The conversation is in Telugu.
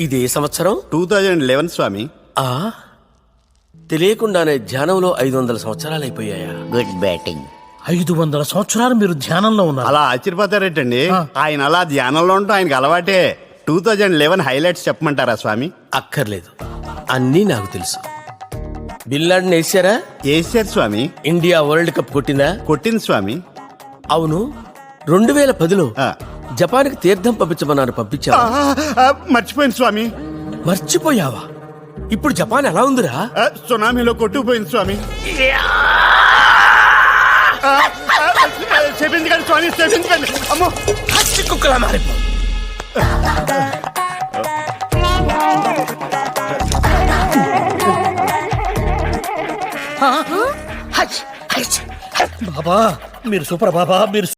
ఇదే సంవత్సరం 2011 స్వామి. తెలియకుండానే ధ్యానంలో 500 సంవత్సరాలు అయిపోయాయా? Good batting. 500 సంవత్సరాలు మీరు ధ్యానంలో ఉన్నారు. అలా ఆశ్చర్యపోతారేటండి. ఆయన అలా ధ్యానంలో ఉంటూ ఆయనకి అలవాటే. 2011 హైలైట్స్ చెప్పమంటారా స్వామి? అక్కర్లేదు, అన్నీ నాకు తెలుసు. బిన్ లాడెన్ వేసారా? వేసారు స్వామి. ఇండియా వరల్డ్ కప్ కొట్టిందా? కొట్టింది స్వామి. అవును, 2010లో ఆ. జపాన్కి తీర్థం పంపించమన్నారు, పంపించావా? మర్చిపోయింది స్వామి. మర్చిపోయావా? ఇప్పుడు జపాన్ ఎలా ఉందిరా? సునామీలో కొట్టుకుపోయింది స్వామి. చెప్పింది స్వామి, చెప్పింది. అమ్మో, హస్తి కుక్కలా మారిపో. బాబా మీరు సూపర్ బాబా, మీరు